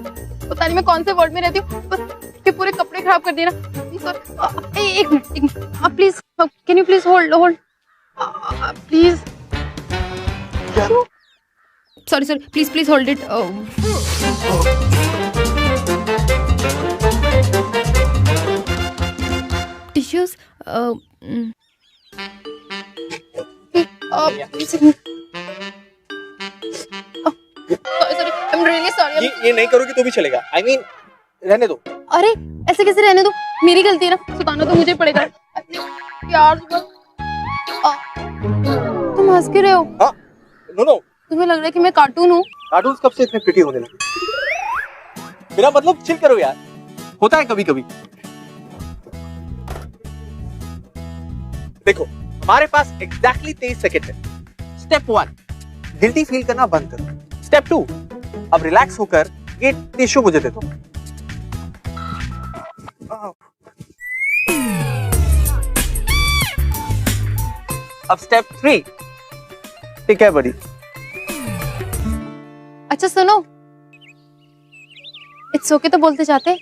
पता नहीं मैं कौन से वर्ल्ड में रहती हूँ, बस के पूरे कपड़े खराब कर दिए ना। एक minute please, can you please hold please. Sorry please hold it. Tissues ये नहीं करोगी तो भी चलेगा। I mean, रहने दो। अरे ऐसे कैसे रहने दो, मेरी गलती है ना, सुधारना तो मुझे पड़ेगा यार। तुम हंस क्यों रहे हो? नो तुम्हें लग रहा है कि मैं कार्टून हूँ? कार्टून कब से इतने प्रिटी होने लगे? मेरा मतलब चिल करो यार, होता है कभी कभी। देखो हमारे पास एग्जैक्टली 23 सेकंड है। स्टेप 1 गिल्टी फील करना बंद करो। स्टेप 2 अब रिलैक्स होकर ये टिश्यू मुझे दे दो। अब स्टेप 3 ठीक है बड़ी। अच्छा सुनो, इट्स ओके तो बोलते जाते।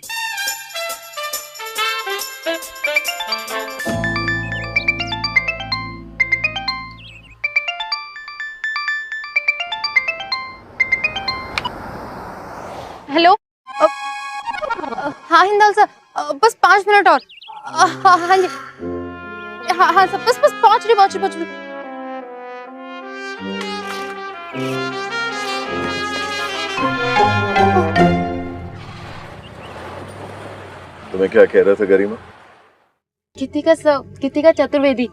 हेलो, हाँ हिंदल सर, बस 5 मिनट और। हाँ जी, हाँ सर, बस पहुंच रही। तुम्हें क्या कह रहा था गरिमा? कृतिका चतुर्वेदी।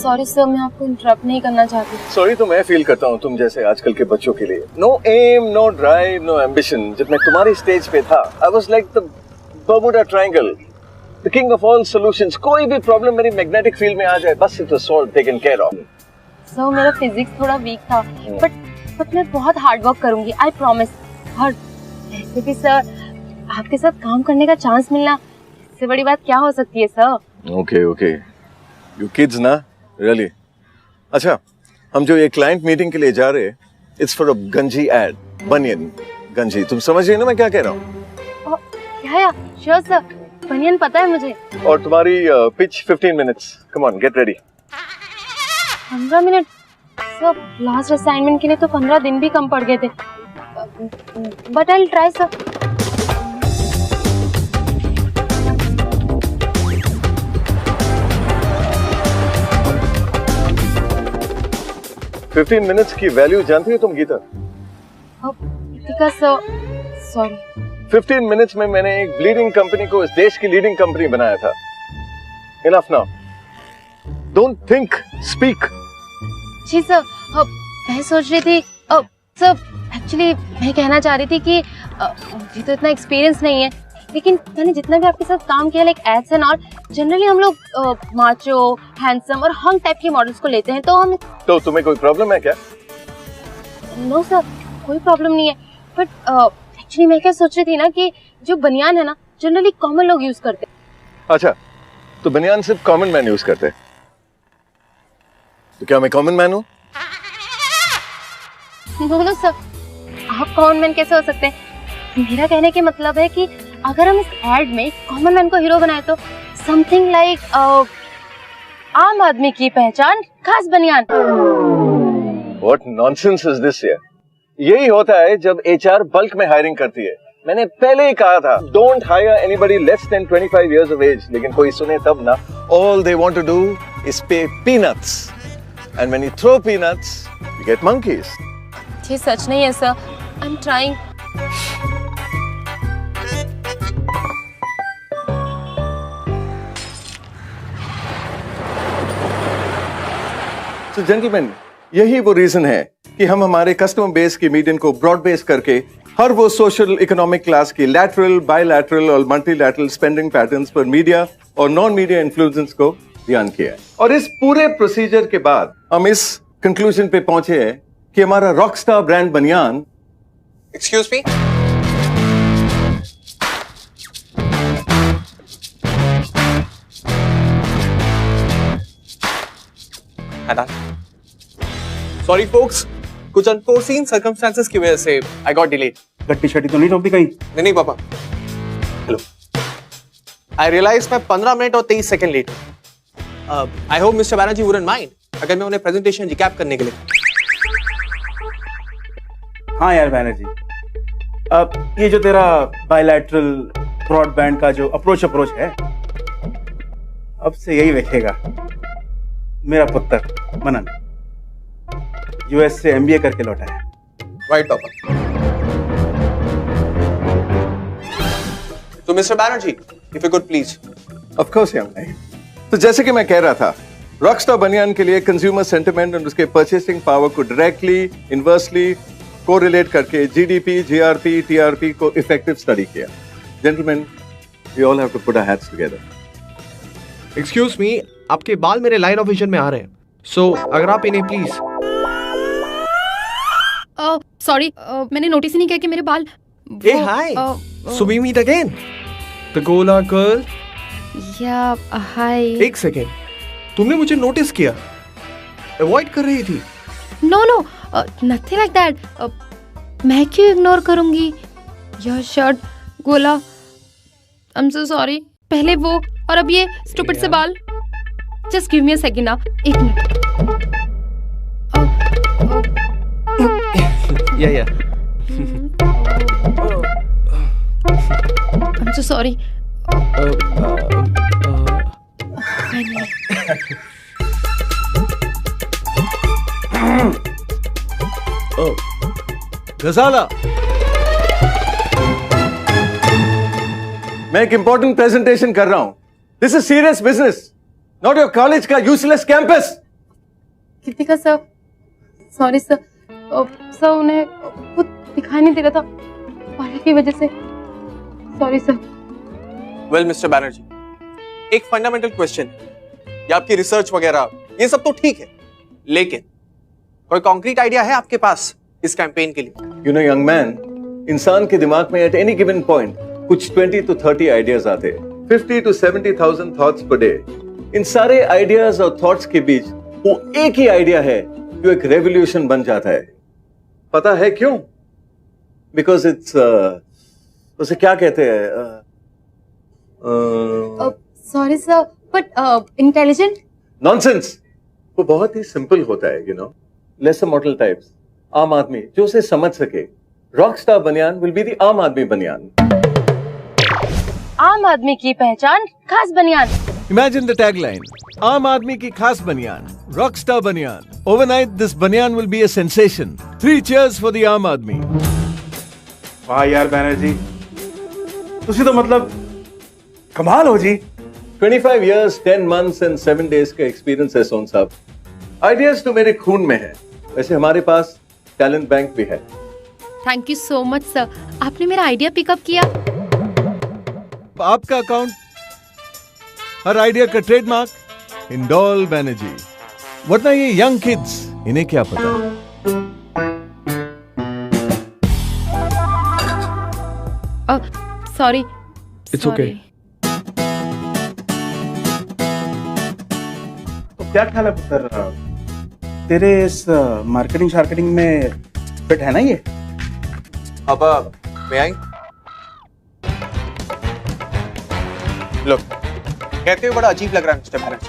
सॉरी सर, मैं आपको इंटरप्ट नहीं करना चाहती। सॉरी तो मैं फील करता हूँ तुम जैसे आजकल के बच्चों के लिए। No aim, no drive, no ambition. जब मैं तुम्हारी स्टेज पे था, I was like the Bermuda Triangle, the king of all solutions. कोई भी प्रॉब्लम मेरी मैग्नेटिक फील्ड में आ जाए, बस it was solved, taken care of. Sir मेरा फिजिक्स थोड़ा वीक था, बट मैं बहुत हार्ड वर्क करूंगी, आई प्रॉमिस। और ऐसे भी सर, आपके साथ काम करने का चांस मिलना, इससे बड़ी बात क्या हो सकती है सर? ओके यू किड्स ना, रियली। अच्छा, हम जो ये क्लाइंट मीटिंग के लिए जा रहे हैं, इट्स फॉर अ गंजी एड, बनियन गंजी। तुम समझ रही हो ना मैं क्या कह रहा हूँ? क्या? श्योर सर, बनियन पता है मुझे। और तुम्हारी pitch 15 minutes. Come on, get ready. 15 minute? Sir last assignment के लिए तो 15 दिन भी कम पड़ गए थे, but I will try sir. $15 minutes की वैल्यू जानती हो तुम Geeta? Geeta sir, sorry. 15 minutes में मैंने एक ब्लीडिंग कंपनी को इस देश की लीडिंग कंपनी बनाया था। Enough now, don't think, speak. जी सर, मैं सोच रही थी सर, एक्चुअली मैं कहना चाह रही थी कि मुझे तो इतना एक्सपीरियंस नहीं है, लेकिन मैंने जितना भी आपके साथ काम किया, like ads and all, generally हम लोग माचो, हैंडसम और हंग टाइप के मॉडल्स को लेते हैं। तो तुम्हें कोई प्रॉब्लम है क्या? नो सर, कोई प्रॉब्लम नहीं है, बट एक्चुअली मैं क्या सोच रही थी ना कि जो बनियान है ना, जनरली कॉमन लोग यूज करते हैं। अच्छा, तो बनियान सिर्फ कॉमन मैन यूज करते हैं, तो क्या मैं कॉमन मैन हूँ? नो सर, आप कॉमन मैन कैसे हो सकते हैं? मेरा कहने के मतलब है कि अगर हम इस एड में कॉमन मैन को हीरो बनाए तो समथिंग लाइक आम आदमी की पहचान खास बनियान। What nonsense is this यार? यही होता है जब HR बल्क में हायरिंग करती है। मैंने पहले ही कहा था, don't hire anybody less than 25 years of age, लेकिन कोई सुने तब ना। All they want to do is pay peanuts, and when you throw peanuts, you get monkeys. ये सच नहीं है sir, I'm trying. So gentlemen, यही वो रीजन है कि हम हमारे कस्टमर बेस की मीडियन को ब्रॉड बेस करके हर वो सोशल इकोनॉमिक क्लास की लैटरल, बायलैटरल और मल्टीलैटरल स्पेंडिंग पैटर्न्स पर मीडिया और नॉन मीडिया इन्फ्लुएंस को ध्यान किया है। और इस पूरे प्रोसीजर के बाद हम इस कंक्लूजन पे पहुंचे हैं कि हमारा रॉकस्टार ब्रांड बनियान। एक्सक्यूज मी, सॉरी फोक्स, कुछ अनफोर्सीन सर्कमस्टेंसेस की वजह से आई गॉट डिलेड। गट्टी शट्टी तो नहीं ठोक दी कहीं? नहीं पापा। हेलो, आई रियलाइज मैं 15 मिनट और 23 सेकंड लेट हूं। I hope mister Banerjee wouldn't mind अगर मैं उन्हें प्रेजेंटेशन रिकैप करने के लिए। हाँ यार बैनर्जी, अब ये जो तेरा बायलैटरल ब्रॉडबैंड का जो अप्रोच है, अब से यही देखेगा मेरा पुत्र मनन, यूएस से एमबीए करके लौटा है। राइट पापा। तो mister Banerjee, if you could please. Of course young man. तो जैसे कि मैं कह रहा था, रॉकस्टार बनियान के लिए कंज्यूमर सेंटिमेंट और उसके परचेसिंग पावर को डायरेक्टली इनवर्सली कोरिलेट करके जीडीपी, जीआरपी, टीआरपी को इफेक्टिव स्टडी किया। Gentleman, we all have to put our heads together. Excuse me, आपके बाल मेरे लाइन ऑफ विजन में आ रहे हैं, सो अगर आप इन्हें प्लीज। सॉरी, मैंने नोटिस ही नहीं किया कि मेरे बाल। ए hi, so we meet again. The गोला गर्ल। या हाय। एक सेकेंड, तुमने मुझे नोटिस किया, अवॉइड कर रही थी। No no, nothing like that. मैं क्यों इग्नोर करूंगी? योर शर्ट, गोला, आई एम सो सॉरी। पहले वो और अब ये स्टूपिड से बाल। Just give me a second ना, एक मिनट। या आई एम सो सॉरी। गजाला, मैं एक इंपॉर्टेंट प्रेजेंटेशन कर रहा हूं। This is serious business, not your college का useless campus. Kritika sir, sorry sir. Sir उन्हें कुछ दिखाई नहीं दे रहा था पानी की वजह से। Sorry sir. Well mister Banerjee, एक फंडामेंटल क्वेश्चन है, ये आपकी रिसर्च वगैरह ये सब तो ठीक है, लेकिन कोई कॉन्क्रीट आइडिया है आपके पास इस कैंपेन के लिए? यू नो यंग मैन, इंसान के दिमाग में एट एनी गिवन पॉइंट कुछ 20 to 30 आइडियाज आते हैं, 50 to 70,000 थॉट्स पर डे। इन सारे आइडियाज और थॉट्स के बीच वो एक ही आइडिया है जो एक रेवोल्यूशन बन जाता है। पता है क्यों? बिकॉज इट्स उसे क्या कहते हैं? Sorry sir, but intelligent. Nonsense. वो बहुत ही सिंपल होता है, you know, lesser model types, आम आदमी जो उसे समझ सके। रॉकस्टार बनियान विल बी द आम आदमी बनियान। आम आदमी की पहचान खास बनियान। Imagine the tagline, आम आदमी की खास बनियान, रॉकस्टार बनियान. Overnight, this banyan will be a sensation. 3 cheers for the आम आदमी. वाह यार बैनर्जी, तुसी तो मतलब कमाल हो जी। 25 years, 10 months and 7 days का एक्सपीरियंस है सोन साहब। आइडियाज तो मेरे खून में है, वैसे हमारे पास टैलेंट बैंक भी है। Thank you so much sir, आपने मेरा आइडिया पिकअप किया। आपका अकाउंट, हर आइडिया का ट्रेडमार्क इंडोल बैनर्जी। वरना ये यंग किड्स, इन्हें क्या पता। सॉरी। It's okay. तो क्या ख्याल है पुत्र, तेरे इस मार्केटिंग शार्केटिंग में फिट है ना ये? अब मैं आई। लो, कहते हुए बड़ा अजीब लग रहा है मिस्टर बैनर्जी,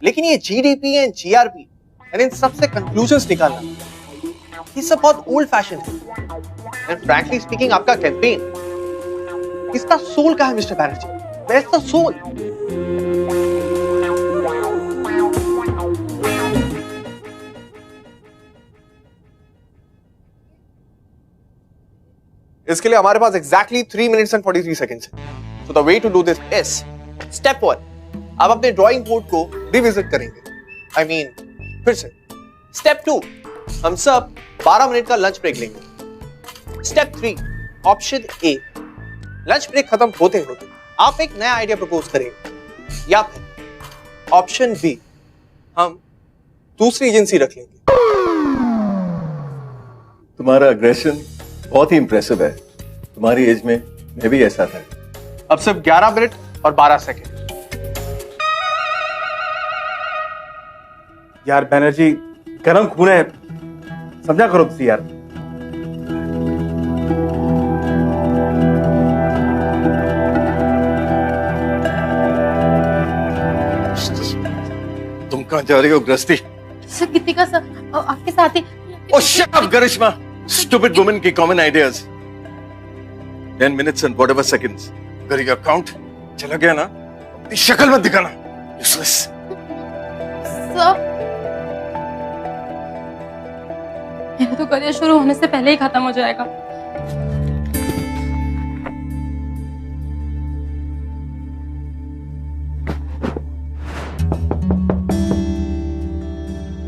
लेकिन ये जीडीपी एंड जीआरपी यानी इन सबसे कंक्लूजन्स निकालना ये सब बहुत ओल्ड फैशन है। एंड फ्रैंकली स्पीकिंग, आपका कैंपेन इसका सोल कहाँ है mister Banerjee? Where is the soul? इसके लिए हमारे पास एग्जैक्टली 3 minutes and 43 seconds है। So the way to do this is step 1, आप अपने ड्राइंग बोर्ड को रिविजिट करेंगे। I mean, फिर से। Step 2, हम सब 12 मिनट का लंच ब्रेक लेंगे। Step 3, option A, lunch break खत्म होते होते आप एक नया आइडिया प्रपोज करेंगे, या फिर ऑप्शन बी, हम दूसरी एजेंसी रख लेंगे। तुम्हारा अग्रेशन बहुत ही इंप्रेसिव है। तुम्हारी एज में मैं भी ऐसा था। अब सिर्फ 11 मिनट और 12 सेकंड। यार बैनर्जी, गरम खून है, समझा करो तुसी यार। तुम कहाँ जा रही हो गृहस्थी? सर गीतिका सर आपके साथ ही। Oh, shut up, Garishma! Stupid woman की common ideas. 10 minutes and whatever seconds. अगर ये अकाउंट चला गया ना, अपनी शक्ल मत दिखाना. Useless. सर मेरा तो करियर शुरू होने से पहले ही खत्म हो जाएगा।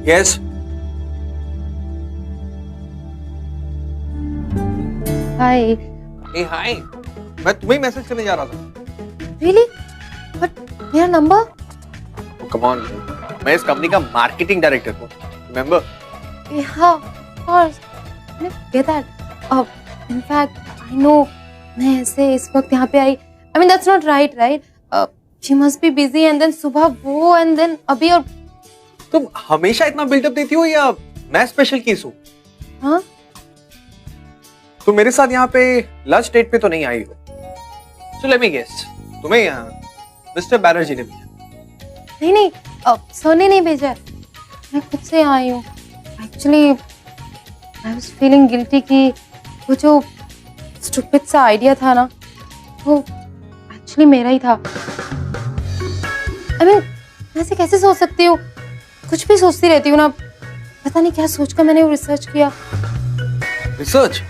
Yes. हाय। Hey, hi. मैं तुम्हें मैसेज करने जा रहा था। रियली? बट मेरा नंबर? कम ऑन, मैं इस कंपनी का मार्केटिंग डायरेक्टर हूँ, रिमेम्बर? हाँ, of course. I get that. In fact, I know मैं ऐसे इस वक्त यहाँ पे आई। I mean that's not right, right? She must be busy and then सुबह वो and then अभी और तुम हमेशा इतना बिल्डअप देती हो या मैं स्पेशल केस हूँ? हाँ? तुम मेरे साथ यहाँ पे लंच डेट पे तो नहीं आई हो? So let me guess, तुम्हें यहाँ मिस्टर बैनर्जी ने भेजा? नहीं, सर ने नहीं भेजा है। मैं खुद से आई हूँ। Actually, I was feeling guilty कि वो जो stupid सा आइडिया था ना, वो actually मेरा ही था। I mean, मैं ऐसे कैसे सोच सकती हूँ? कुछ भी सोचती रहती हूँ ना। पता नहीं क्या सोचकर मैंने वो रिसर्च किया। रिसर्च?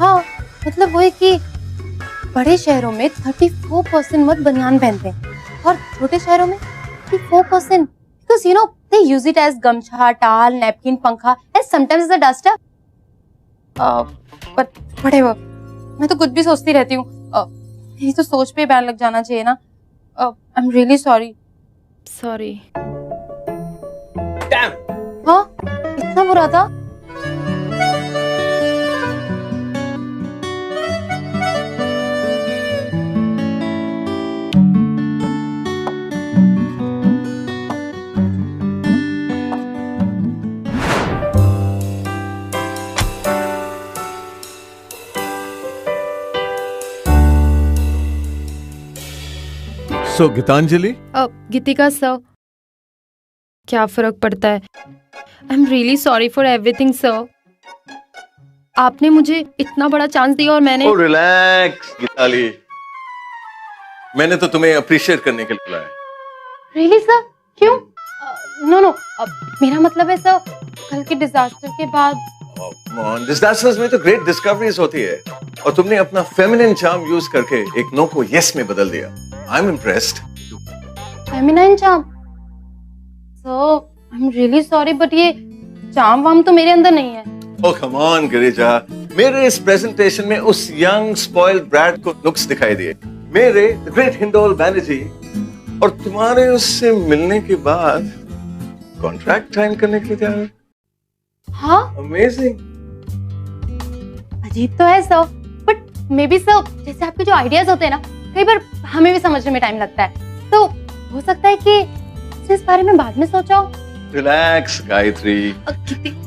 हाँ, मतलब वो है कि बड़े शहरों में 34% मर्द बनियान पहनते हैं और छोटे शहरों में 54%, because you know they use it as गमछा, टाल, नैपकिन, पंखा and sometimes the duster. But whatever, मैं तो कुछ भी सोचती रहती हूँ। मेरी तो सोच पे बैन लग जाना चाहिए ना। I'm really sorry. Sorry. Damn. हाँ, इतना बुरा था? So, Gitanjali? गीतिका सर, क्या फर्क पड़ता है? आई am really sorry for everything sir. आपने मुझे इतना बड़ा चांस दिया और मैंने Oh, relax, गीताली। मैंने तो तुम्हें अप्रिशिएट करने के लिए बुलाया। Really sir? क्यों? नो, मेरा मतलब है सर, कल के डिजास्टर के बाद डिजास्टर्स में तो ग्रेट डिस्कवरीज होती है और तुमने अपना फेमिनिन चार्म यूज करके एक नो को यस में बदल दिया। I am impressed. Feminine charm? Sir, I am really sorry but ये चार्म वाम तो मेरे अंदर नहीं है। ओह कम ऑन गिरिजा, मेरे इस प्रेजेंटेशन में उस यंग स्पॉइल्ड ब्रैड को नुक्स दिखाई दिए। मेरे द ग्रेट हिंडोल बैनर्जी और तुम्हारे उससे मिलने के बाद कॉन्ट्रैक्ट साइन करने के लिए तैयार। हाँ? अमेजिंग। अजीब तो है sir, but may be sir जैसे आपके जो आइडियाज होते हैं ना, कई बार हमें भी समझने में टाइम लगता है, तो हो सकता है कि इस बारे में बाद में सोचा हो। रिलैक्स गायत्री,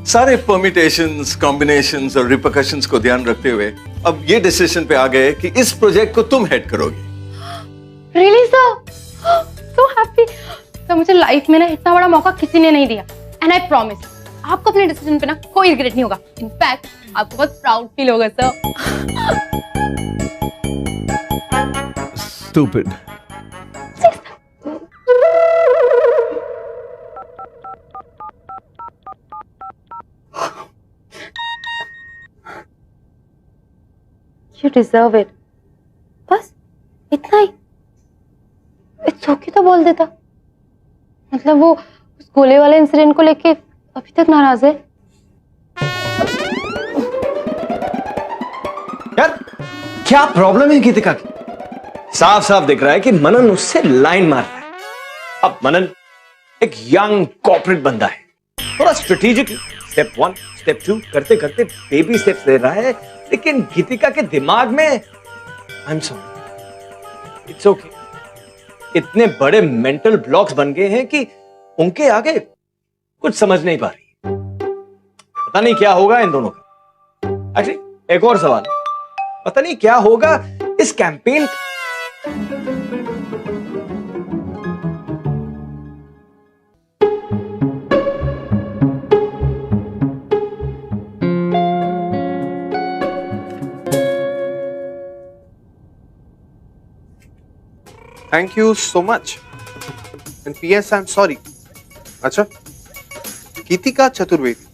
सारे परम्यूटेशंस, कॉम्बिनेशंस और रिपरकशंस को ध्यान रखते हुए अब ये डिसीजन पे आ गए कि इस प्रोजेक्ट को तुम हेड करोगी। Really sir? So happy. तो मुझे लाइफ में ना इतना बड़ा मौका किसी ने नहीं दिया एंड आई प्रॉमिस आपको अपने डिसीजन पे ना कोई रिग्रेट नहीं होगा। इनफैक्ट आपको बहुत प्राउड फील होगा sir. Stupid. You deserve it. बस इतना ही। इट्स ओके तो बोल देता। मतलब वो उस गोले वाले इंसिडेंट को लेके अभी तक नाराज है। यार क्या प्रॉब्लम है गीतिका की? साफ साफ दिख रहा है कि मनन उससे लाइन मार रहा है। अब मनन एक यंग कॉर्पोरेट बंदा है, थोड़ा स्ट्रेटेजिक स्टेप 1 स्टेप 2 करते करते बेबी स्टेप्स ले रहा है, लेकिन गीतिका के दिमाग में आई एम सॉरी इट्स ओके, इतने बड़े मेंटल ब्लॉक्स बन गए हैं कि उनके आगे कुछ समझ नहीं पा रही। पता नहीं क्या होगा इन दोनों का। एक्चुअली एक और सवाल, पता नहीं क्या होगा इस campaign. Thank you so much. And P.S. I'm sorry. अच्छा, गीतिका चतुर्वेदी।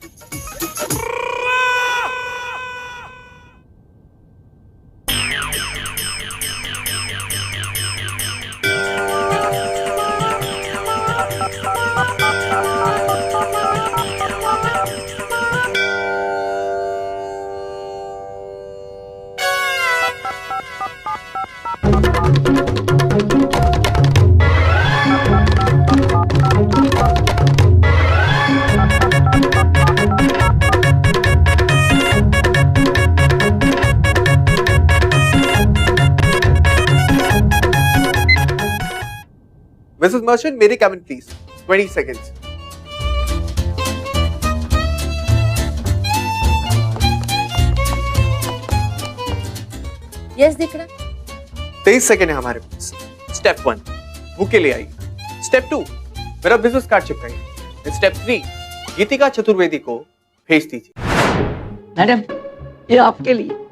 Mrs. Merchant, मेरे cabin please. 20 seconds. यस दिख रहा। 23 सेकंड है हमारे पास। स्टेप 1, बुके ले आई। स्टेप 2, मेरा बिजनेस कार्ड चिपकाइए। स्टेप 3, गीतिका चतुर्वेदी को भेज दीजिए। मैडम, ये आपके लिए।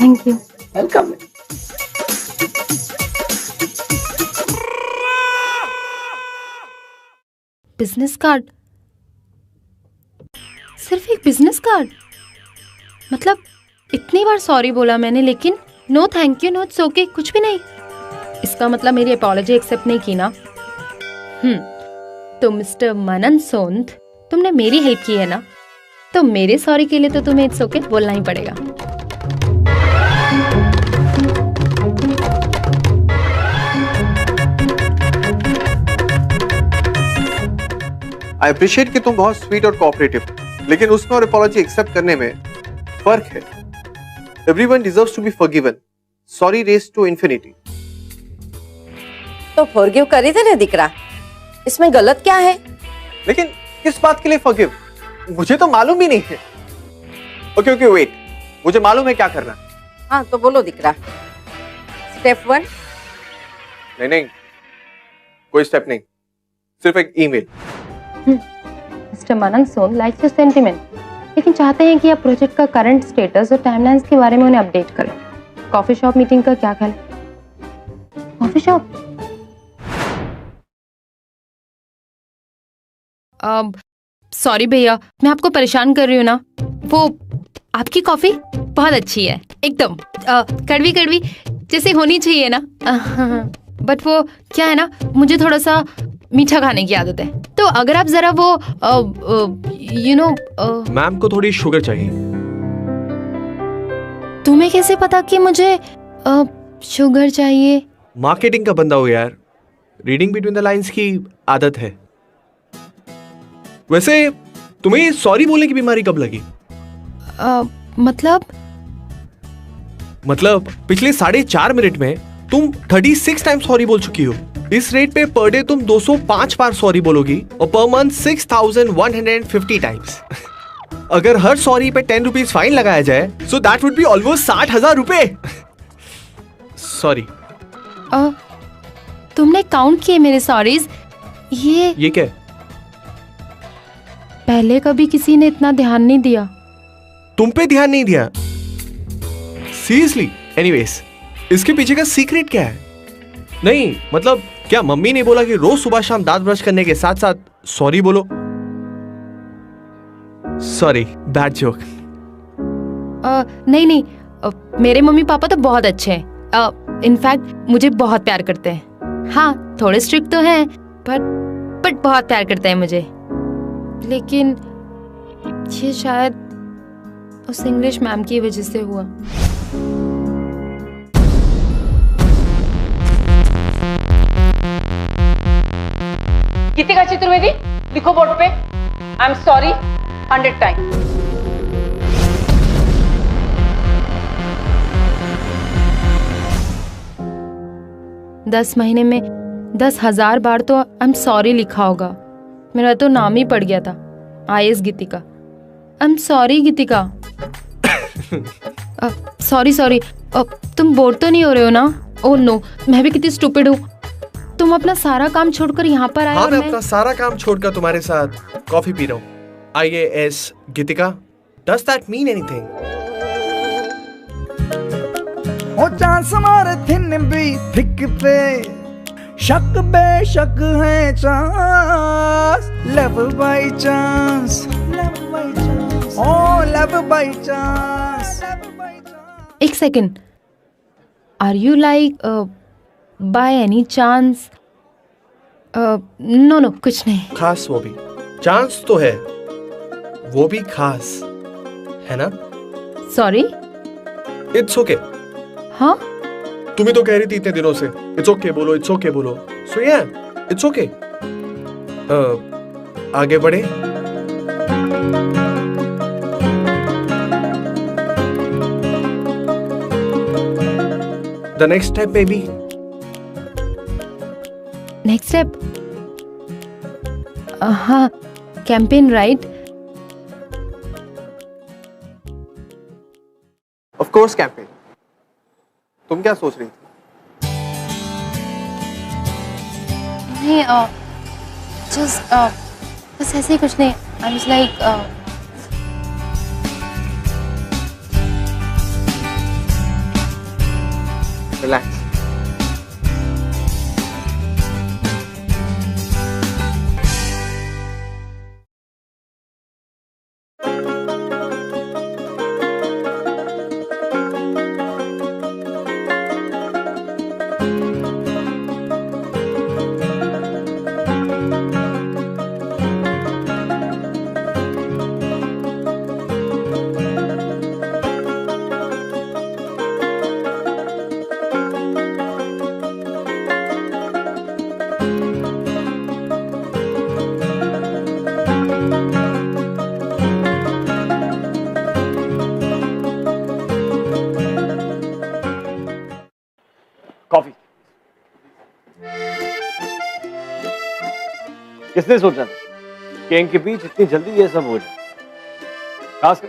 Thank you. Welcome. Business card? सिर्फ एक बिजनेस कार्ड? मतलब इतनी बार सॉरी बोला मैंने, लेकिन no thank you, no it's okay, कुछ भी नहीं। इसका मतलब मेरी अपॉलॉजी एक्सेप्ट नहीं की ना? तो मिस्टर मनन सोंद, तुमने मेरी हेल्प की है ना, तो मेरे सॉरी के लिए तो तुम्हें इट्स ओके बोलना ही पड़ेगा। आई अप्रिशिएट कि तुम बहुत स्वीट और कोऑपरेटिव, लेकिन उसमें और अपॉलॉजी एक्सेप्ट करने में फर्क है। Everyone deserves to be forgiven. Sorry race to infinity. तो फॉरगिव करी थे ना दिकरा, इसमें गलत क्या है? लेकिन किस बात के लिए फॉरगिव? मुझे तो मालूम ही नहीं है। ओके ओके वेट, मुझे मालूम है क्या करना। हाँ तो बोलो दिकरा। स्टेप 1? नहीं, कोई स्टेप नहीं, सिर्फ एक email. Mister Manan Sond likes your sentiment, लेकिन चाहते हैं कि आप प्रोजेक्ट का करंट स्टेटस और टाइमलाइंस के बारे में उन्हें अपडेट करें। कॉफी शॉप मीटिंग का क्या ख्याल है? Coffee shop? सॉरी भैया, मैं आपको परेशान कर रही हूँ ना। वो आपकी कॉफी बहुत अच्छी है, एकदम कड़वी कड़वी जैसे होनी चाहिए ना। बट वो क्या है ना, मुझे थोड़ा सा मीठा खाने की आदत है, तो अगर आप जरा वो मैम को थोड़ी शुगर चाहिए। तुम्हें कैसे पता कि मुझे शुगर चाहिए? मार्केटिंग का बंदा हो यार, रीडिंग बिटवीन द लाइंस की आदत है। वैसे तुम्हें सॉरी बोलने की बीमारी कब लगी? मतलब पिछले 4.5 मिनट में तुम 36 टाइम सॉरी बोल चुकी हो। इस रेट पे पर डे तुम 205 बार सॉरी बोलोगी और पर मंथ 6150 टाइम्स। अगर हर सॉरी पे 10 रुपीज फाइन लगाया जाए, so that would be almost 60,000 रुपए। सॉरी। तुमने काउंट किए मेरे सॉरीज? ये क्या? पहले कभी किसी ने इतना ध्यान नहीं दिया। तुम पे ध्यान नहीं दिया? सीरियसली? एनीवेज, इसके पीछे का सीक्रेट क्या है? नहीं मतलब क्या मम्मी ने बोला कि रोज सुबह शाम दांत ब्रश करने के साथ साथ सॉरी बोलो? Sorry, bad joke. नहीं, मेरे मम्मी पापा तो बहुत अच्छे हैं। इनफैक्ट मुझे बहुत प्यार करते हैं। हाँ, थोड़े स्ट्रिक्ट तो हैं, बट बहुत प्यार करते हैं मुझे। लेकिन ये शायद उस इंग्लिश मैम की वजह से हुआ। गीतिका चतुर्वेदी, लिखो बोर्ड पे, आई एम सॉरी 100 टाइम। 10 महीने में 10,000 बार तो आई एम सॉरी लिखा होगा। मेरा तो नाम ही पड़ गया था, IS Geetika. I am sorry Geetika. Sorry. तुम बोर तो नहीं हो रहे हो ना? ओह नो, मैं भी कितनी स्टूपिड हूँ। तुम अपना सारा काम छोड़कर यहाँ पर आए हाँ, और मैं मैं अपना सारा काम छोड़कर तुम्हारे साथ कॉफी पी रहा हूँ। IAS Geetika, does that mean anything? Oh chance मारे थिन भी थिक पे, शक बेशक है chance, love by chance, oh love by chance. एक second, are you like by any chance? No कुछ नहीं। खास वो भी, चांस तो है, वो भी खास है ना? सॉरी। It's okay. हाँ, तुम ही तो कह रही थी इतने दिनों से इट्स ओके बोलो, इट्स ओके बोलो। So yeah it's okay. आगे बढ़े। The next step baby. Next step, हाँ, campaign right? Of course campaign. तुम क्या सोच रही थी? नहीं, जस्ट बस ऐसे ही कुछ नहीं। आई वाज लाइक रिलैक्स। कॉफी। किसने सोचा था कि इनके बीच इतनी जल्दी ये सब हो जाए? खासकर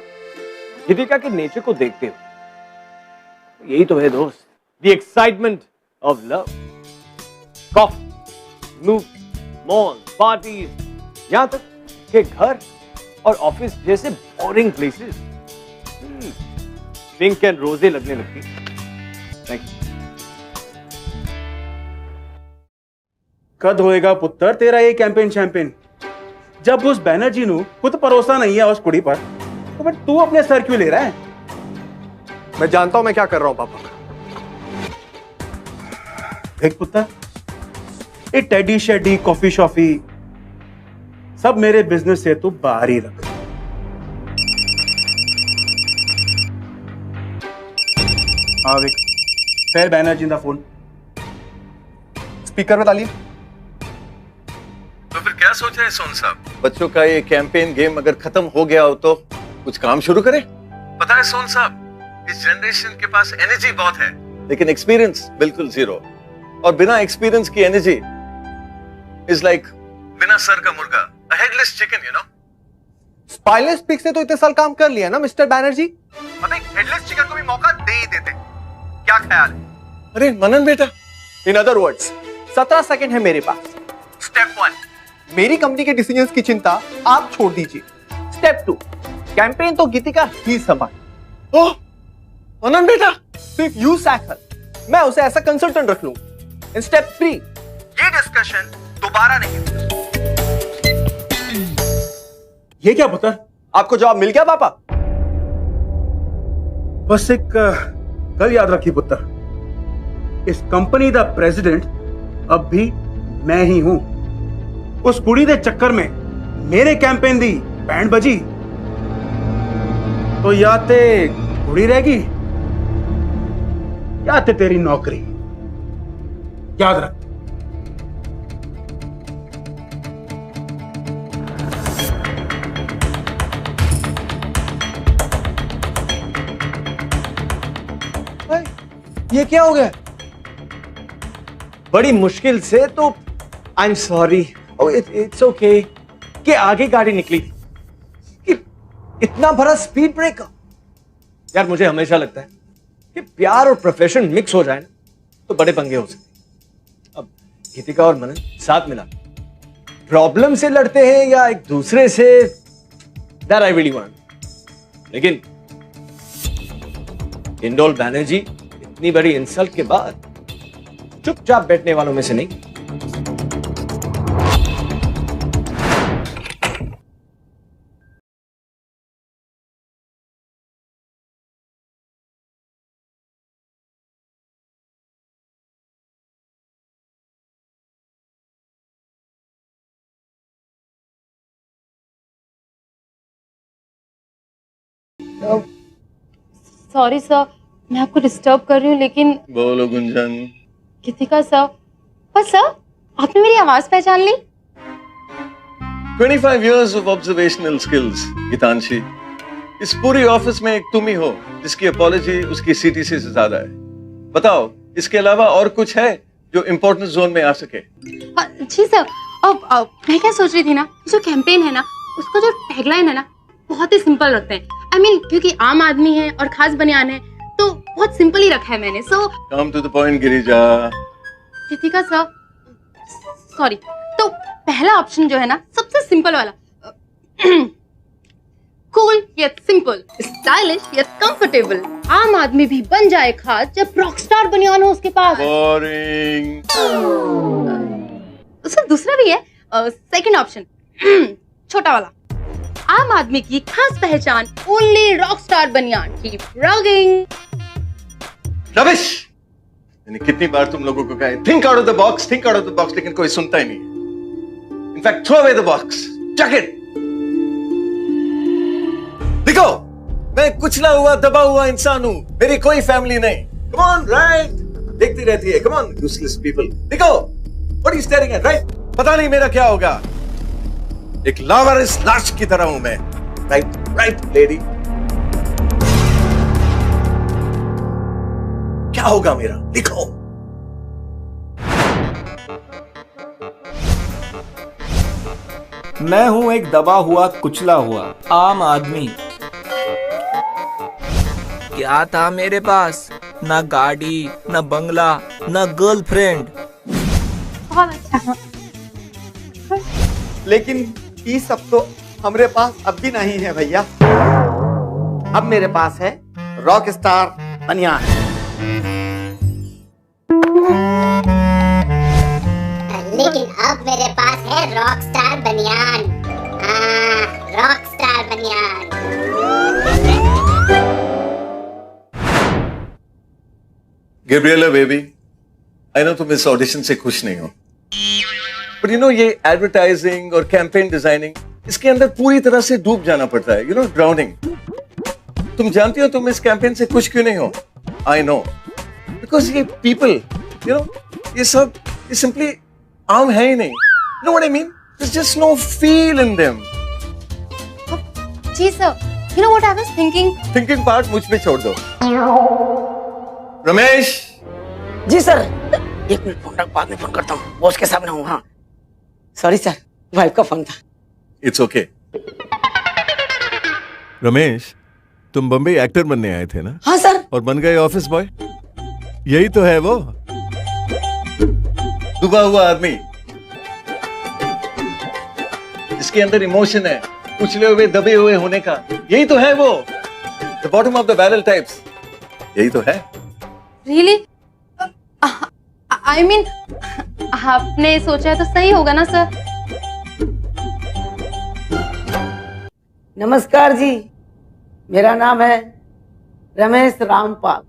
गीतिका के नेचर को देखते हुए। यही तो है दोस्त, the excitement of love. Coffee, movie, mall, parties, यहां तक कि घर और ऑफिस जैसे बोरिंग प्लेसेस पिंक एंड रोजे लगने लगती। Thank you. कद होएगा पुत्र तेरा ये कैंपेन शैंपेन? जब उस बैनर्जी नु खुद भरोसा नहीं है उस कुड़ी पर, तो फिर तू अपने सर क्यों ले रहा है? मैं जानता हूं मैं क्या कर रहा हूं पापा। देख पुत्र, ये टेडी शेडी कॉफी शॉफी सब मेरे बिजनेस से तू बाहर ही रख। हाँ विक, फिर बैनर्जी दा फोन स्पीकर में डालिए। तो फिर क्या सोच रहे हैं सोन साहब? बच्चों का ये कैंपेन गेम अगर खत्म हो गया हो तो कुछ काम शुरू करें। पता है सोन साहब, इस जनरेशन के पास एनर्जी बहुत है, लेकिन एक्सपीरियंस बिल्कुल जीरो। और बिना एक्सपीरियंस की एनर्जी इज लाइक बिना सर का मुर्गा, a headless chicken, you know? Spineless pigs ने तो इतने साल काम कर लिया ना मिस्टर बैनर्जी। अब एक हेडलेस चिकन को भी मौका दे ही देते। क्या ख्याल है? अरे मनन बेटा, इन अदर वर्ड्स 17 सेकंड है मेरे पास। स्टेप 1, मेरी कंपनी के डिसीजंस की चिंता आप छोड़ दीजिए। स्टेप 2, कैंपेन तो गीतिका ही संभाल। ओह मनन बेटा, सिर्फ यू सैक हर, मैं उसे ऐसा कंसल्टेंट रख लूंगा। इन स्टेप 3, ये डिस्कशन दोबारा नहीं होगा। ये क्या पुत्र? आपको जवाब मिल गया पापा? बस एक गल याद रखी पुत्र, इस कंपनी दा प्रेसिडेंट अब भी मैं ही हूं। उस कुड़ी दे चक्कर में मेरे कैंपेन दी बैंड बजी तो या ते कुड़ी रहेगी या ते तेरी नौकरी। याद रख। ये क्या हो गया? बड़ी मुश्किल से, तो आई एम सॉरी, इट्स ओके कि आगे गाड़ी निकली थी, कि इतना बड़ा स्पीड ब्रेकर। यार मुझे हमेशा लगता है कि प्यार और प्रोफेशन मिक्स हो जाए ना तो बड़े पंगे हो सकते। अब गीतिका और मनन साथ मिला प्रॉब्लम से लड़ते हैं या एक दूसरे से, दैट आई रियली वांट। लेकिन इंदौल बैनर्जी इतनी बड़ी इंसल्ट के बाद चुपचाप बैठने वालों में से नहीं। सॉरी सर, मैं आपको डिस्टर्ब कर रही हूँ, लेकिन बोलो गुंजन। गीतिका सर, पर सर आपने मेरी आवाज पहचान ली? 25 years of observational skills, Geetanshi. इस पूरी ऑफिस में एक तुम ही हो जिसकी अपॉलॉजी उसकी सीटीसी से ज्यादा है। बताओ, इसके अलावा और कुछ है जो इंपॉर्टेंट जोन में आ सके? जी सर, अब मैं क्या सोच रही थी ना, जो कैंपेन है ना, उसका जो टैगलाइन है ना, बहुत ही सिंपल रखते हैं। I mean, क्योंकि आम आदमी है और खास बनियान है, तो बहुत सिंपल ही रखा है मैंने। So come to the point Girija. Geetika sir, sorry, तो पहला ऑप्शन जो है ना, सबसे सिंपल वाला, कूल यत सिंपल, स्टाइलिश यत कंफर्टेबल, आम आदमी भी बन जाए खास जब रॉकस्टार बनियान हो उसके पास। बोरिंग। सर दूसरा भी है, सेकंड ऑप्शन, छोटा वाला, आम आदमी की खास पहचान ओनली रॉकस्टार बनियान की रॉगिंग। रबिश! यानी कितनी बार तुम लोगों को कहा think out of the box, think out of the box, लेकिन कोई सुनता ही नहीं। In fact throw away the box, chuck it. देखो, मैं कुचला हुआ दबा हुआ इंसान हूं, मेरी कोई फैमिली नहीं। Come on, right? देखती रहती है, कम ऑन यूजलेस पीपल। देखो, what are you staring at, right? पता नहीं मेरा क्या होगा, एक लावारिस लाश की तरह हूं मैं। राइट राइट लेडी, क्या होगा मेरा, लिखो। मैं हूं एक दबा हुआ कुचला हुआ आम आदमी। क्या था मेरे पास? ना गाड़ी, ना बंगला, ना गर्लफ्रेंड। बहुत अच्छा। लेकिन ये सब तो हमारे पास अब भी नहीं है भैया। अब मेरे पास है रॉक स्टार बनियान। लेकिन अब मेरे पास है रॉक स्टार बनियान। हाँ, रॉक स्टार बनियान। गैब्रिएला बेबी, आई नो तुम इस ऑडिशन से खुश नहीं हो, पर यू नो ये एडवर्टाइजिंग और कैंपेन डिजाइनिंग, इसके अंदर पूरी तरह से डूब जाना पड़ता है, यू नो, ड्राउनिंग। तुम जानती हो तुम इस कैंपेन से खुश क्यों नहीं हो? आई नो, बिकॉज ये पीपल, यू नो, ये सब ये सिंपली आम है ही नहीं। You know what I mean? There's just no feel in them. जी sir, you know what I was thinking? Thinking part मुझ पे छोड़ दो। रमेश! जी सर, एक मिनट फोन रख, बाद में फोन करता हूँ, बॉस के सामने हूँ। हाँ सॉरी सर, वाइफ का फोन था। It's okay. रमेश, तुम बम्बई एक्टर बनने आए थे ना? हाँ सर। और बन गए ऑफिस बॉय? यही तो है वो डूबा हुआ आदमी जिसके अंदर इमोशन है, कुचले हुए दबे हुए होने का। यही तो है वो, the bottom of the barrel types. यही तो है। Really? I mean, आपने सोचा है तो सही होगा ना सर? नमस्कार जी, मेरा नाम है रमेश रामपाल।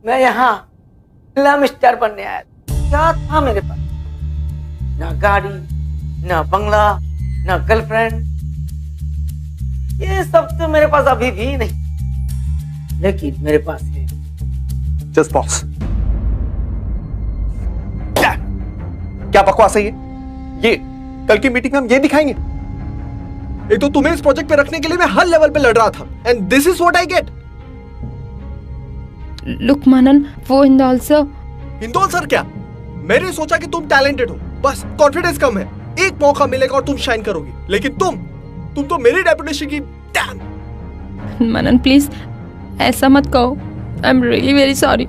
मैं यहाँ फिल्म स्टार बनने आया था। क्या था मेरे पास? ना गाड़ी, ना बंगला, ना गर्लफ्रेंड, ये सब तो मेरे पास अभी भी नहीं। लेकिन मेरे पास है जस्ट बॉस। क्या बकवास है ये कल की मीटिंग में हम ये दिखाएंगे। एक तो तुम्हें इस प्रोजेक्ट पे रखने के लिए मैं हर लेवल पे लड़ रहा था, and this is what I get. Look Manan, वो इंदौल सर। इंदौल सर क्या? मैंने सोचा कि तुम टैलेंटेड हो, बस कॉन्फिडेंस कम है, एक मौका मिलेगा और तुम शाइन करोगी, लेकिन तुम तो मेरी रेपुटेशन की डैम। मनन प्लीज ऐसा मत कहो, आई एम रियली वेरी सॉरी।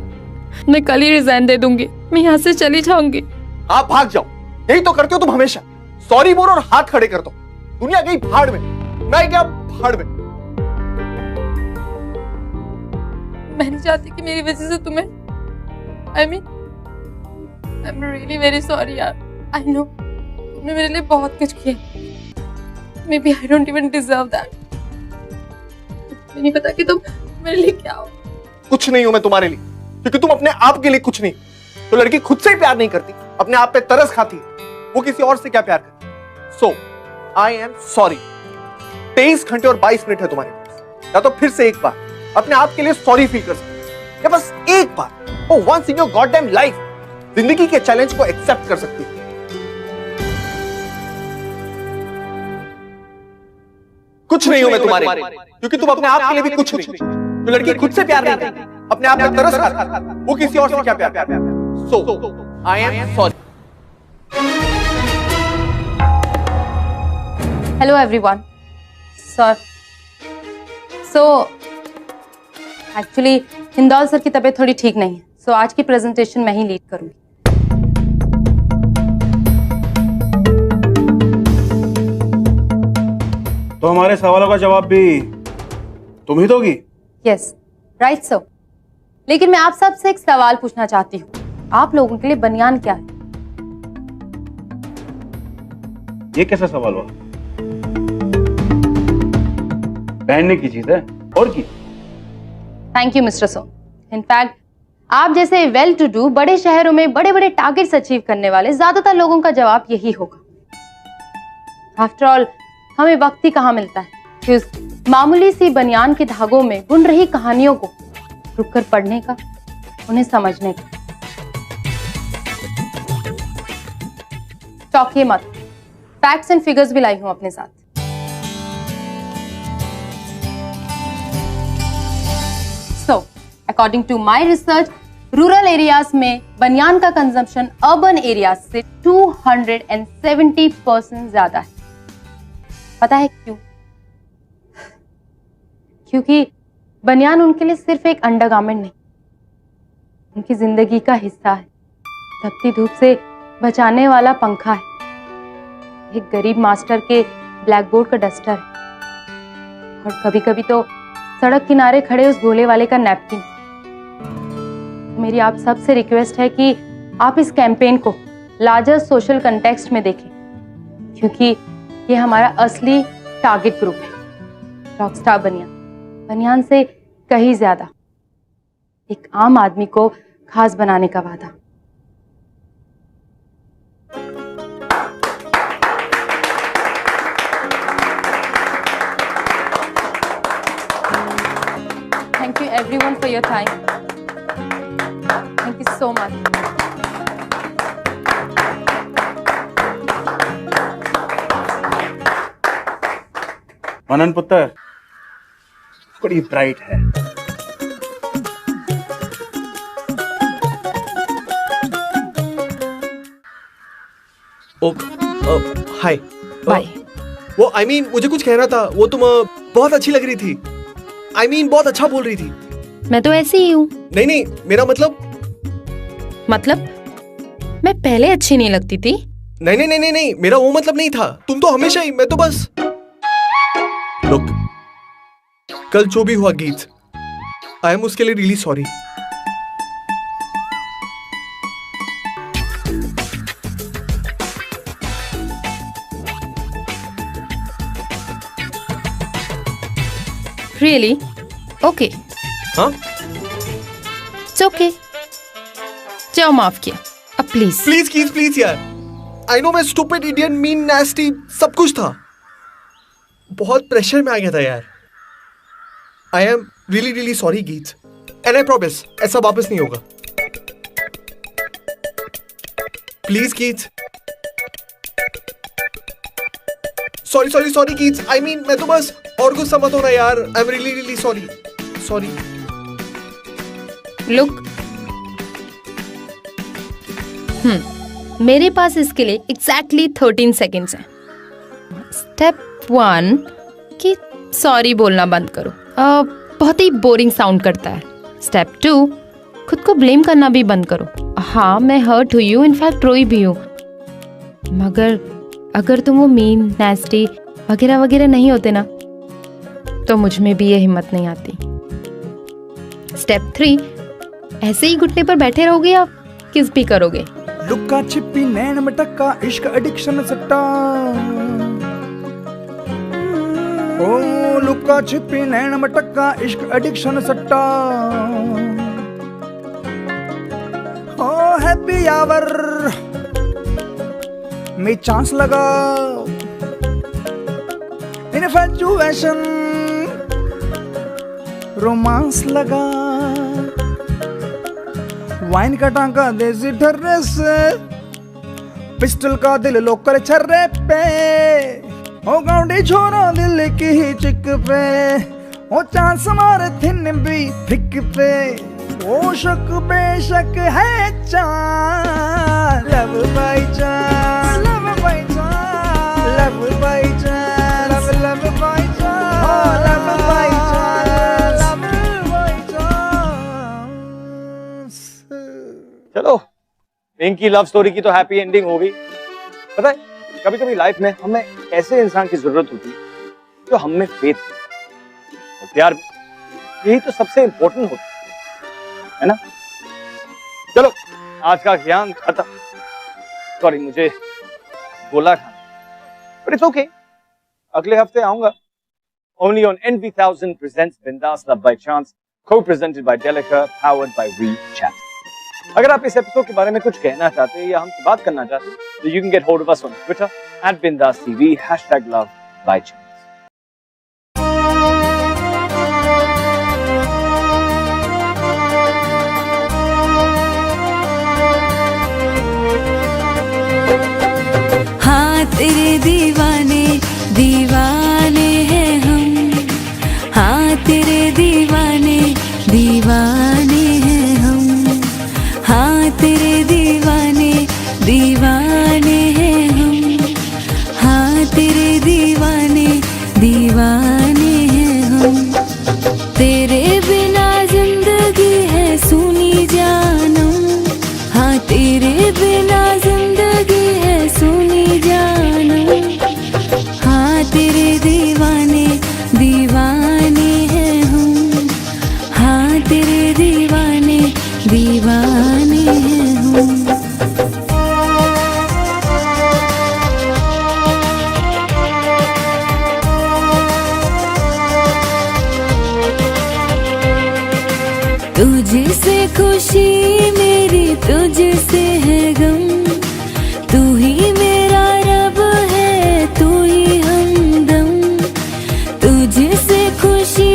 मैं कल ही रिजाइन दे दूंगी, मैं यहाँ से चली जाऊंगी। आप भाग जाओ, यही तो करते हो तुम हमेशा, सॉरी बोलो और हाथ खड़े कर दो। दुनिया गई भाड़ में, मैं क्या भाड़ में। मैं नहीं चाहती कि मेरी वजह से तुम्हें, I am really very sorry यार। आई नो तुमने मेरे लिए बहुत कुछ किया, maybe I don't even deserve that. मुझे नहीं पता कि तुम मेरे लिए क्या हो। कुछ नहीं हूं मैं तुम्हारे लिए, क्योंकि तुम अपने आप के लिए कुछ नहीं। तो लड़की खुद से ही प्यार नहीं करती, अपने आप पे तरस खाती, वो किसी और से क्या प्यार करती। सो आई एम सॉरी। 23 घंटे और 22 मिनट है तुम्हारे पास, या तो फिर से एक बार अपने आप के लिए सॉरी फील कर सकते, या बस एक बार वो once in your goddamn life जिंदगी के चैलेंज को एक्सेप्ट कर सकती है। कुछ नहीं हूं मैं तुम्हारे लिए, क्योंकि तुम अपने आप के लिए भी कुछ नहीं। तो लड़की खुद से प्यार नहीं करती, अपने आप पे तरस खाती, वो किसी और से क्या प्यार। So I am sorry. Hello everyone, so actually Hindol sir की तबीयत थोड़ी ठीक नहीं है, सो आज की प्रेजेंटेशन मैं ही लीड करूंगी। तो हमारे सवालों का जवाब भी तुम ही दोगी? यस राइट सर, लेकिन मैं आप सबसे एक सवाल पूछना चाहती हूँ, आप लोगों के लिए बनियान क्या है? ये कैसा सवाल हुआ? पहनने की चीज है और की। Thank you mister so. In fact आप जैसे वेल टू डू बड़े शहरों में बड़े बड़े टारगेट्स अचीव करने वाले ज्यादातर लोगों का जवाब यही होगा। आफ्टर ऑल हमें वक्त ही कहाँ मिलता है कि उस मामूली सी बनियान के धागों में बुन रही कहानियों को रुककर पढ़ने का, उन्हें समझने का। चौंकिए मत, फैक्ट्स एंड फिगर्स भी लाई हूं अपने साथ। So, according to my research, rural areas में बनियान का कंजम्पशन अर्बन एरियाज से 270% ज्यादा है। पता है क्यों? क्योंकि बनियान उनके लिए सिर्फ एक अंडरगारमेंट नहीं, उनकी जिंदगी का हिस्सा है, तपती धूप से बचाने वाला पंखा है, एक गरीब मास्टर के ब्लैकबोर्ड का डस्टर है, और कभी कभी तो सड़क किनारे खड़े उस गोले वाले का नैपकिन। मेरी आप सबसे रिक्वेस्ट है कि आप इस कैंपेन को लार्जर सोशल कंटेक्स्ट में देखें, क्योंकि ये हमारा असली टारगेट ग्रुप है। रॉकस्टार बनियान से कहीं ज्यादा, एक आम आदमी को खास बनाने का वादा। Thank you everyone for your time. Thank you so much. मनन पुत्र बड़ी ब्राइट है। हाय। बाय। वो आई मीन मुझे कुछ कहना था, वो तुम बहुत अच्छी लग रही थी। आई मीन बहुत अच्छा बोल रही थी। मैं तो ऐसी ही हूँ। नहीं मेरा मतलब मैं पहले अच्छी नहीं लगती थी। नहीं, मेरा वो मतलब नहीं था। तुम तो हमेशा ही, मैं तो बस लुक, कल जो भी हुआ गीत, आई एम उसके लिए रियली सॉरी। रियली? ओके। हाँ? It's okay. जाओ, माफ किया। अब प्लीज यार। आई नो मैं स्टूपिड, इडियट, मीन, नैस्टी सब कुछ था। बहुत प्रेशर में आ गया था यार। आई एम रियली सॉरी गीत, एंड आई प्रॉमिस ऐसा वापस नहीं होगा। प्लीज गीत। सॉरी गीत। आई मीन मैं तो बस, और गुस्सा मत होना यार। आई एम रियली सॉरी। लुक, मेरे पास इसके लिए एग्जैक्टली 13 सेकेंड्स हैं। स्टेप 1 कि सॉरी बोलना बंद करो, बहुत ही बोरिंग साउंड करता है। स्टेप 2 खुद को ब्लेम करना भी बंद करो। हाँ मैं हर्ट हुई हूँ, इनफैक्ट रोई भी हूँ, मगर अगर तुम वो मीन नेस्टी वगैरह वगैरह नहीं होते ना तो मुझ में भी ये हिम्मत नहीं आती। स्टेप 3 ऐसे ही घुटने पर बैठे रहोगे या किस भी करोगे? लुक्का छिपी नैन मटक्का इश्क एडिक्शन सट्टा, ओ लुक्का छिपी नैन मटक्का इश्क एडिक्शन सट्टा, ओ हैप्पी आवर में चांस लगा, इनफैचुएशन रोमांस लगा, वाइन का टांका देसी ठर्रे से, पिस्टल का दिल लोकर छर्रे पे, ओ गाउंडी छोरा दिल की ही चिक पे, ओ चांस मारे थिन भी फिक पे, ओ शक बेशक है चांद, लव बाई चांद, लव बाई चांद, लव बाई चांद, लव बाई चांद, लव बाई चांद, लव बाई चांद। चलो इनकी लव स्टोरी की तो हैप्पी एंडिंग हो गई। पता है कभी कभी लाइफ में हमें ऐसे इंसान की जरूरत होती है जो हमें फेथ और प्यार, यही तो सबसे इंपॉर्टेंट होता है ना। चलो आज का ज्ञान खत्म। सॉरी मुझे गोला खाना, बट इट्स ओके, अगले हफ्ते आऊंगा। ओनली ऑन NV1000 presents बिंदास love by chance, co-presented by Delica, powered by WeChat। अगर आप इस एपिसोड के बारे में कुछ कहना चाहते हैं या हमसे बात करना चाहते हैं तो you can get hold of us on Twitter @BindasTV #LoveByChance। हाँ तेरे दीवाने दीवाने हैं हम, हाँ तेरे दीवाने दीवाने हैं हम, हाँ तेरे दीवाने दीवाने हैं हम, हाँ तेरे दीवाने दीवाने हैं हम। तेरे बिना जिंदगी है सुनी जानम, हाँ तेरे बिना जिंदगी है सुनी जानम, हाँ तेरे दीवाने दीवाने हैं हम, हाँ तेरे दीवाने दीवाने हैं हम। तुझसे खुशी मेरी तुझसे है गम, तू ही मेरा रब है तू ही हमदम। तुझसे खुशी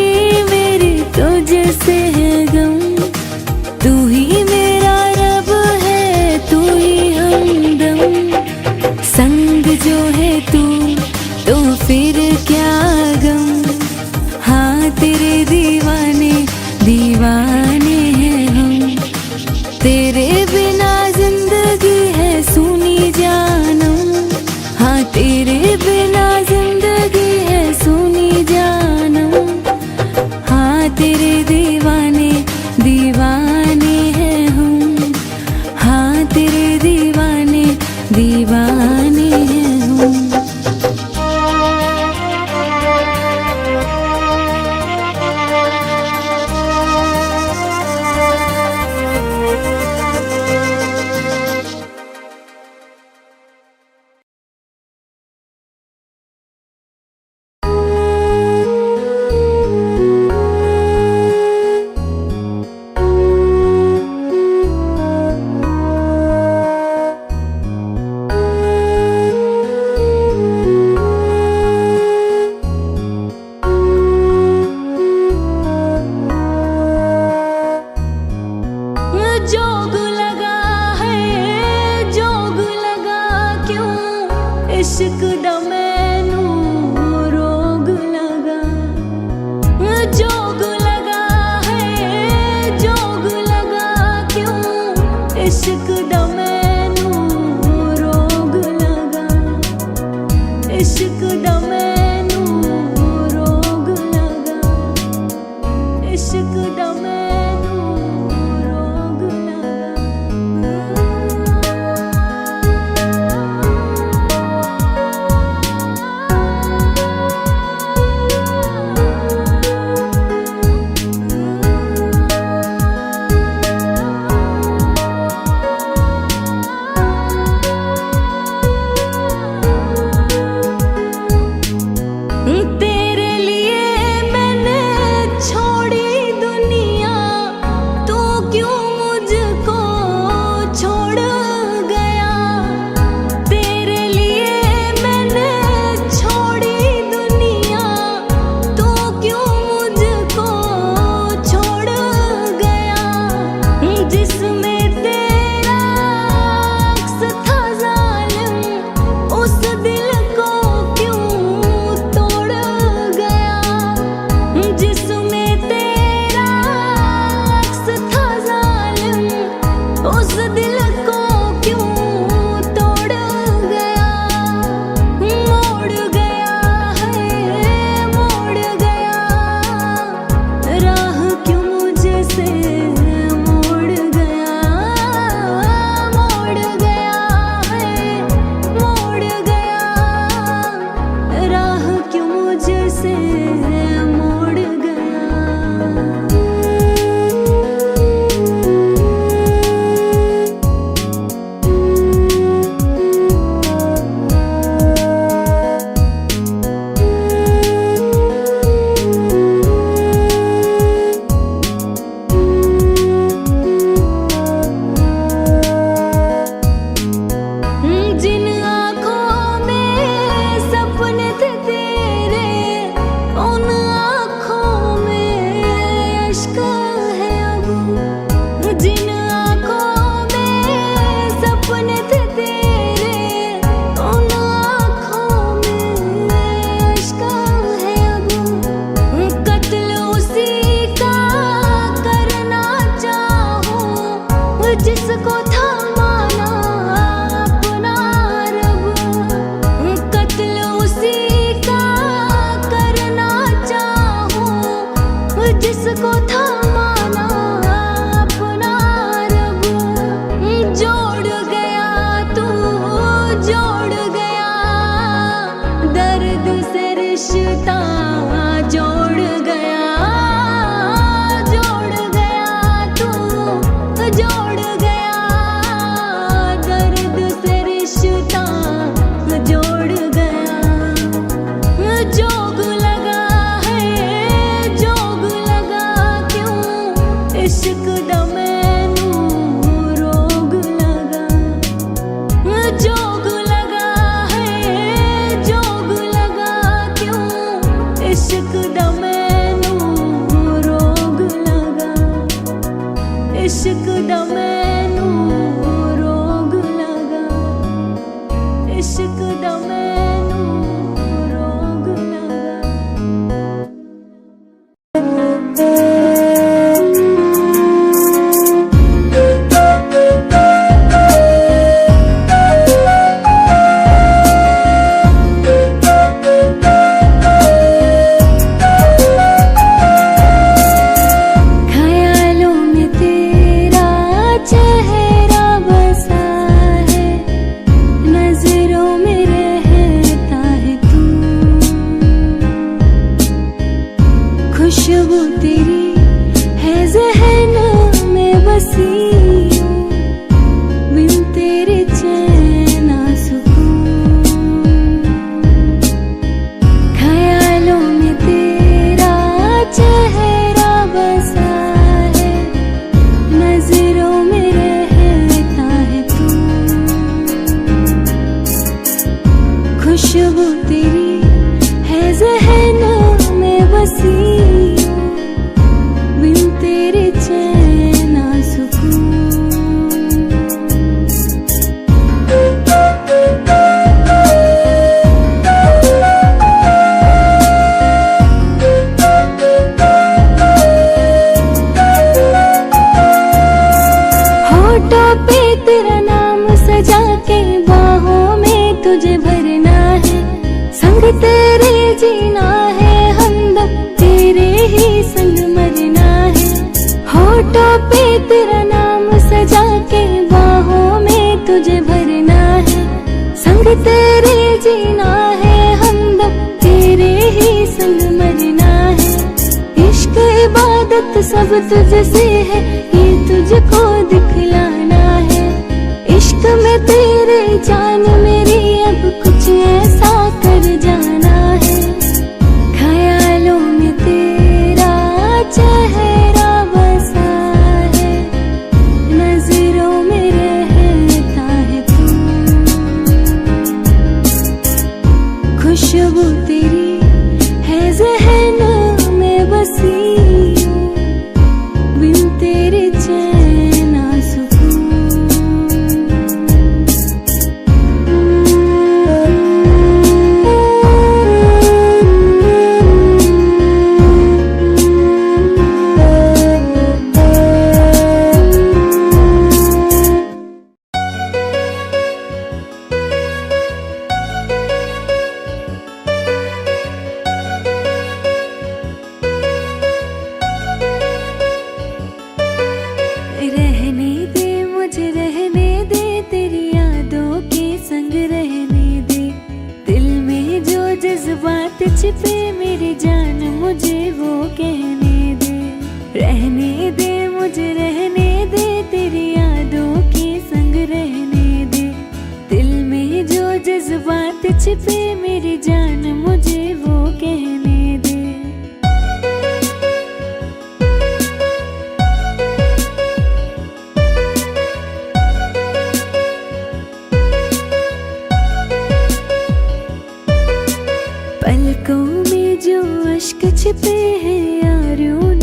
मेरी तुझसे है गम, तू ही मेरा रब है तू ही हमदम। संग जो है तू तो फिर क्या गम, हाँ तेरे दीवाने दीवाने हैं हम। तेरे बिना जिंदगी है सुनी जानम, हाँ तेरे बिना जिंदगी है सुनी जानम, हाँ तेरे दीवाने दीवाने हैं हम, हाँ तेरे दीवाने दीवाने हैं हम। जोग लगा है जोग लगा क्यों इश्क दा मैनू रोग लगा। जोग लगा है जोग लगा क्यों इश्क दा मैनू इश्क दा मैनू रोग लगा, इश्क दा मैनू रोग तेरे लिए मैंने छोड़ी दुनिया, तू क्यों मुझको छोड़ गया। तेरे लिए मैंने छोड़ी दुनिया, तू क्यों मुझको छोड़ गया। जिसमें तेरा अक्स था जालिम, उस दिल को क्यों तोड़ गया। जिसमें तेरा अक्स था जालिम, उस दिल को क्यों तोड़ गया। मोड़ गया है, मोड़ गया, राह क्यों मुझे से मोड़ गया। मोड़ गया है, मोड़ गया, राह क्यों मुझे से मोड़ गया। जिन आँखों में सपने थे तेरे, उन आँखों में अश्क है अब। जिन आँखों में सपने थे तेरे, उन आँखों में अश्क है अब। कत्ल उसी का करना चाहूं, जिसको था माना अपना रब। कत्ल उसी का करना चाहूं, जिसको था माना अपना रब। जोड़ गया तू, जोड़ गया, दर्द से रिश्ता जोड़ गया। जोड़ गया तू, जोड़ गया, दर्द से रिश्ता जोड़ गया। जोग लगा है, जोग लगा क्यों, इश्क दा मैनू रोग लगा। जोग लगा है, जोग लगा क्यों, इश्क दा मैनू रोग लगा। इश्क दा मैनू रोग लगा, इश्क दा मैनू रोग लगा। ख्यालों में तेरा चेहरा बसा है, नजरों में रहता है तू। खुशबू तेरी है ज़हन में बसी हूँ, बिन तेरे चैन ना सुकून। ख्यालों में तेरा चेहरा बसा है, नजरों में रहता है तू। खुशबू तेरी है ज़हन में बसी हूँ, बिन तेरे चैन ना सुकून। होठों पे तेरा नाम सजा के बाहों में तुझे भरना है। सब तुझसे है, ये तुझको दिखलाना है। इश्क में तेरे जान मेरी, अब कुछ ऐसा कर जाना है। ख्यालों में तेरा चेहरा बसा है, नजरों में रहता है तू। खुशबू तेरी है ज़हन में बसी, बिन तेरे चैन ना सुकून। रहने दे मुझे, रहने दे तेरी यादों के संग रहने दे। दिल में जो जज्बात छिपे मेरी जान मुझे वो कहने दे। रहने दे मुझे, रहने दे तेरी यादों के संग रहने दे। दिल में जो जज्बात छिपे मेरी जान मुझे वो कहने दे। पलकों में जो अश्क छिपे हैं यारों